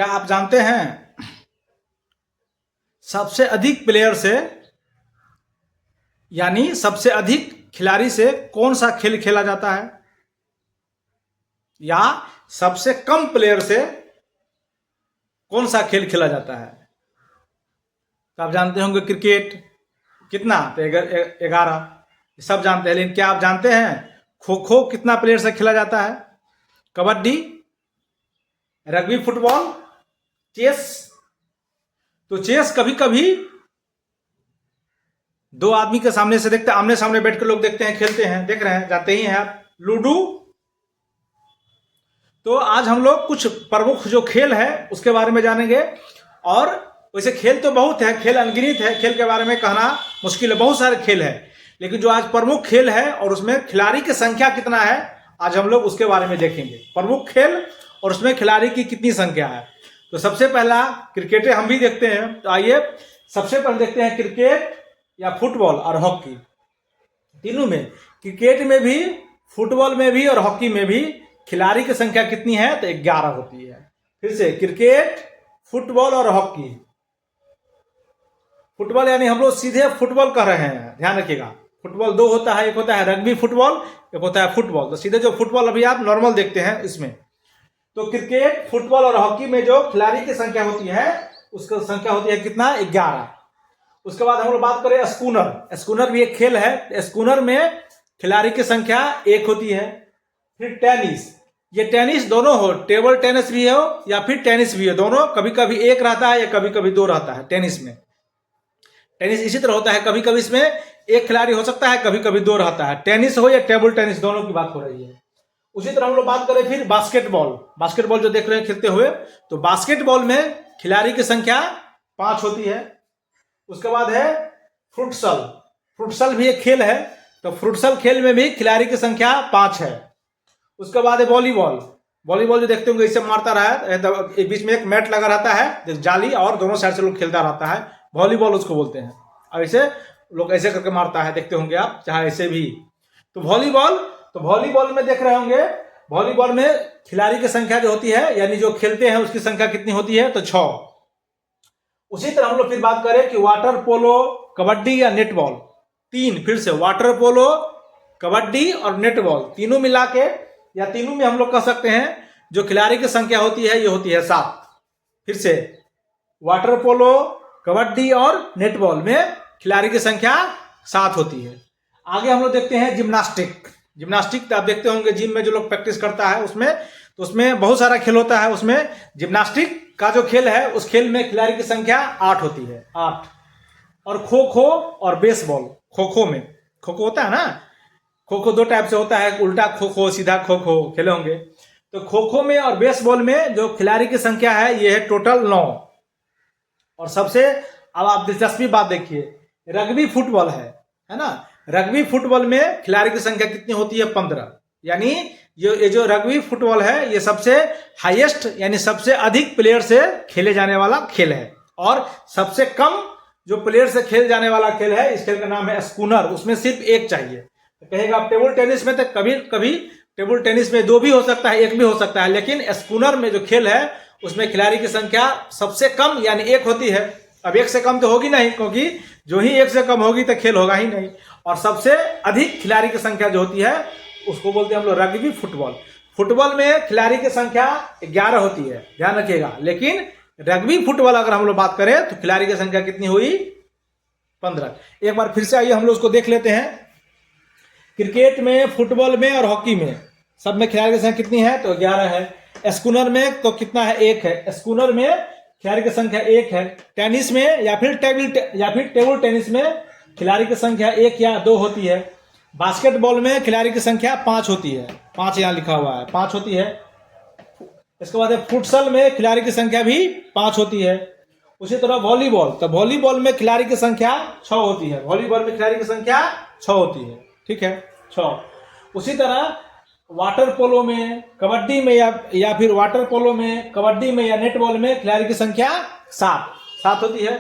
क्या आप जानते हैं सबसे अधिक प्लेयर से यानी सबसे अधिक खिलाड़ी से कौन सा खेल खेला जाता है, या सबसे कम प्लेयर से कौन सा खेल खेला जाता है? तो आप जानते होंगे क्रिकेट कितना, तो 11 सब जानते हैं। लेकिन क्या आप जानते हैं खो खो कितना प्लेयर से खेला जाता है, कबड्डी, रग्बी, फुटबॉल, चेस? तो चेस कभी कभी दो आदमी के सामने से देखते, आमने सामने बैठ कर लोग देखते हैं, खेलते हैं, देख रहे हैं, जाते ही हैं आप। लूडो। तो आज हम लोग कुछ प्रमुख जो खेल है उसके बारे में जानेंगे। और वैसे खेल तो बहुत है, खेल अनगिनत है, खेल के बारे में कहना मुश्किल है, बहुत सारे खेल है। लेकिन जो आज प्रमुख खेल है और उसमें खिलाड़ी की संख्या कितना है, आज हम लोग उसके बारे में देखेंगे। प्रमुख खेल और उसमें खिलाड़ी की कितनी संख्या है। तो सबसे पहला क्रिकेट हम भी देखते हैं, तो आइए सबसे पहले देखते हैं क्रिकेट या फुटबॉल और हॉकी, तीनों में। क्रिकेट में भी, फुटबॉल में भी और हॉकी में भी खिलाड़ी की संख्या कितनी है, तो 11 होती है। फिर से क्रिकेट, फुटबॉल और हॉकी। फुटबॉल यानी हम लोग सीधे फुटबॉल कह रहे हैं, ध्यान रखिएगा। फुटबॉल दो होता है, एक होता है रग्बी फुटबॉल, एक होता है फुटबॉल। तो सीधे जो फुटबॉल अभी आप नॉर्मल देखते हैं इसमें। तो क्रिकेट, फुटबॉल और हॉकी में जो खिलाड़ी की संख्या होती है उसकी संख्या होती है कितना, 11। उसके बाद हम लोग बात करें स्कूनर। स्कूनर भी एक खेल है। स्कूनर में खिलाड़ी की संख्या 1 होती है। फिर टेनिस, ये टेनिस दोनों हो, टेबल टेनिस भी हो या फिर टेनिस भी हो, दोनों कभी कभी 1 रहता है या कभी कभी 2 रहता है। टेनिस में, टेनिस इसी तरह होता है, कभी कभी इसमें 1 खिलाड़ी हो सकता है, कभी कभी 2 रहता है। टेनिस हो या टेबल टेनिस, दोनों की बात हो रही है। उसी तरह हम लोग बात करें फिर बास्केटबॉल। बास्केटबॉल जो देख रहे हैं खेलते हुए, तो बास्केटबॉल में खिलाड़ी की संख्या 5 होती है। उसके बाद है फुटसल। फुटसल भी एक खेल है, तो फुटसल खेल में भी खिलाड़ी की संख्या 5 है। उसके बाद है वॉलीबॉल। वॉलीबॉल जो देखते होंगे इससे मारता रहा है, बीच में एक मैट लगा रहता है जाली, और दोनों साइड से लोग खेलता रहता है, वॉलीबॉल उसको बोलते हैं। अब ऐसे लोग ऐसे करके मारता है, देखते होंगे आप, चाहे ऐसे भी। तो वॉलीबॉल में देख रहे होंगे, वॉलीबॉल में खिलाड़ी की संख्या जो होती है, यानी जो खेलते हैं उसकी संख्या कितनी होती है, तो 6। उसी तरह हम लोग फिर बात करें कि वाटर पोलो, कबड्डी या नेटबॉल, 3। फिर से वाटर पोलो, कबड्डी और नेटबॉल, तीनों मिला के या तीनों में हम लोग कह सकते हैं जो खिलाड़ी की संख्या होती है ये होती है 7। फिर से वाटर पोलो, कबड्डी और नेटबॉल में खिलाड़ी की संख्या 7 होती है। आगे हम लोग देखते हैं जिम्नास्टिक। जिम्नास्टिक तो आप देखते होंगे जिम में जो लोग प्रैक्टिस करता है उसमें, तो उसमें बहुत सारा खेल होता है। उसमें जिम्नास्टिक का जो खेल है उस खेल में खिलाड़ी की संख्या 8 होती है, 8। और खो खो और बेसबॉल। खो खो में, खो खो होता है ना, खो खो 2 टाइप से होता है, उल्टा खो खो, सीधा खो खो, खेले होंगे। तो खो खो में और बेसबॉल में जो खिलाड़ी की संख्या है ये है टोटल 9। और सबसे, अब आप दिलचस्पी बात देखिए, रग्बी फुटबॉल है ना। रग्बी फुटबॉल में खिलाड़ी की संख्या कितनी होती है, 15। यानी ये जो रग्बी फुटबॉल है ये सबसे हाईएस्ट यानी सबसे अधिक प्लेयर से खेले जाने वाला खेल है। और सबसे कम जो प्लेयर से खेल जाने वाला खेल है, इस खेल का नाम है स्कूनर। उसमें सिर्फ 1 चाहिए। तो कहेगा आप टेबल टेनिस में तो कभी कभी टेबल टेनिस में 2 भी हो सकता है, 1 भी हो सकता है, लेकिन स्कूनर में जो खेल है उसमें खिलाड़ी की संख्या सबसे कम यानी 1 होती है। अब 1 से कम तो होगी नहीं, क्योंकि जो ही 1 से कम होगी तो खेल होगा ही नहीं। और सबसे अधिक खिलाड़ी की संख्या जो होती है उसको बोलते हैं हम लोग रग्बी फुटबॉल। फुटबॉल में खिलाड़ी की संख्या 11 होती है, ध्यान रखिएगा। लेकिन रग्बी फुटबॉल अगर हम लोग बात करें तो खिलाड़ी की संख्या कितनी हुई, 15। एक बार फिर से आइए हम लोग उसको देख लेते हैं। क्रिकेट में, फुटबॉल में और हॉकी में सब में खिलाड़ी की संख्या कितनी है, तो 11 है। स्कूनर में तो कितना है, 1 है। स्कूनर में खिलाड़ी की संख्या 1 है। टेनिस में या फिर टेबल टेनिस में खिलाड़ी की संख्या 1 या 2 होती है। बास्केटबॉल में खिलाड़ी की संख्या 5 होती है, 5 यहाँ लिखा हुआ है, 5 होती है। इसके बाद फुटसल में खिलाड़ी की संख्या भी 5 होती है। उसी तरह वॉलीबॉल, तो वॉलीबॉल में खिलाड़ी की संख्या 6 होती है। वॉलीबॉल में खिलाड़ी की संख्या 6 होती है, ठीक है, 6। उसी तरह वाटर पोलो में, कबड्डी में या फिर वाटर पोलो में, कबड्डी में या नेटबॉल में खिलाड़ी की संख्या 7 होती है।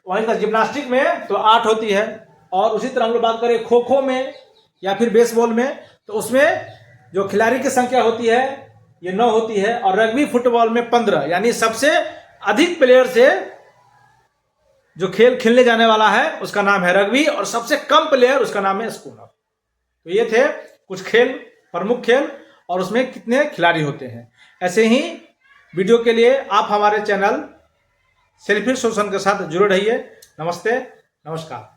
वहीं तक जिम्नास्टिक में तो 8 होती है। और उसी तरह हम लोग बात करें खो खो में या फिर बेसबॉल में, तो उसमें जो खिलाड़ी की संख्या होती है ये 9 होती है, और रग्बी फुटबॉल में 15, यानी सबसे अधिक प्लेयर से जो खेल खेलने जाने वाला है उसका नाम है रग्बी, और सबसे कम प्लेयर उसका नाम है स्कूनर। तो ये थे कुछ खेल, प्रमुख खेल, और उसमें कितने खिलाड़ी होते हैं। ऐसे ही वीडियो के लिए आप हमारे चैनल सेल्फी सोल्यूशन के साथ जुड़े रहिए। नमस्ते, नमस्कार।